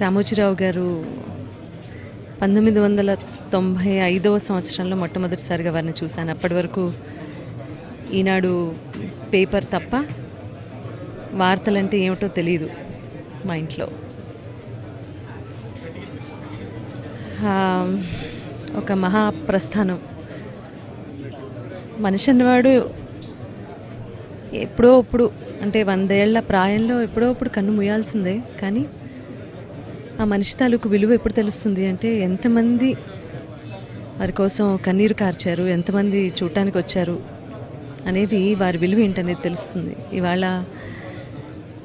రామోజీరావు గారు 1995వ సంవత్సరంలో మొట్టమొదటిసారిగా వారిని చూశాను. అప్పటి వరకు ఈనాడు పేపర్ తప్ప వార్తలంటే ఏమిటో తెలియదు మా ఇంట్లో. ఒక మహాప్రస్థానం. మనిషి అన్నవాడు ఎప్పుడో అప్పుడు, అంటే 100 ఏళ్ల ప్రాయంలో ఎప్పుడో అప్పుడు కన్ను మూయాల్సిందే. కానీ ఆ మనిషి తాలూకు విలువ ఎప్పుడు తెలుస్తుంది అంటే, ఎంతమంది వారి కోసం కన్నీరు కార్చారు, ఎంతమంది చూడటానికి వచ్చారు అనేది, వారి విలువ ఏంటనేది తెలుస్తుంది. ఇవాళ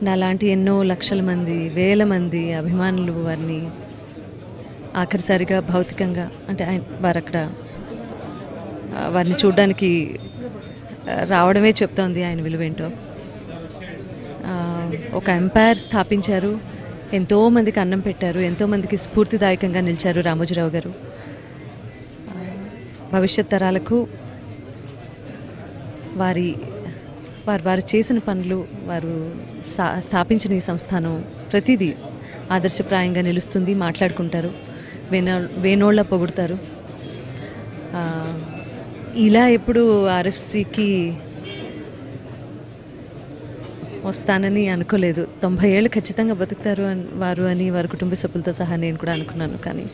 నాలాంటి ఎన్నో లక్షల మంది, వేల మంది అభిమానులు వారిని ఆఖరిసారిగా భౌతికంగా, అంటే వారు అక్కడ వారిని చూడడానికి రావడమే చెప్తోంది ఆయన విలువేంటో. ఒక ఎంపైర్ స్థాపించారు, ఎంతోమందికి అన్నం పెట్టారు, ఎంతోమందికి స్ఫూర్తిదాయకంగా నిలిచారు రామోజీరావు గారు. భవిష్యత్ తరాలకు వారు చేసిన పనులు, వారు స్థాపించిన ఈ సంస్థానం ప్రతిదీ ఆదర్శప్రాయంగా నిలుస్తుంది. మాట్లాడుకుంటారు, వేనోళ్ళ పొగుడతారు. ఇలా ఎప్పుడు ఆర్ఎఫ్సికి వస్తానని అనుకోలేదు. 90 ఏళ్ళు ఖచ్చితంగా బతుకుతారు వారు అని వారి కుటుంబ సభ్యులతో సహా నేను కూడా అనుకున్నాను. కానీ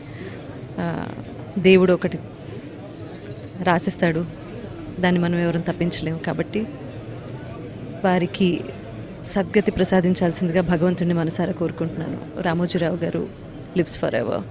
దేవుడు ఒకటి రాసిస్తాడు, దాన్ని మనం ఎవరూ తప్పించలేము. కాబట్టి వారికి సద్గతి ప్రసాదించాల్సిందిగా భగవంతుడిని మనసారా కోరుకుంటున్నాను. రామోజీరావు గారు లివ్స్ ఫర్ ఎవర్.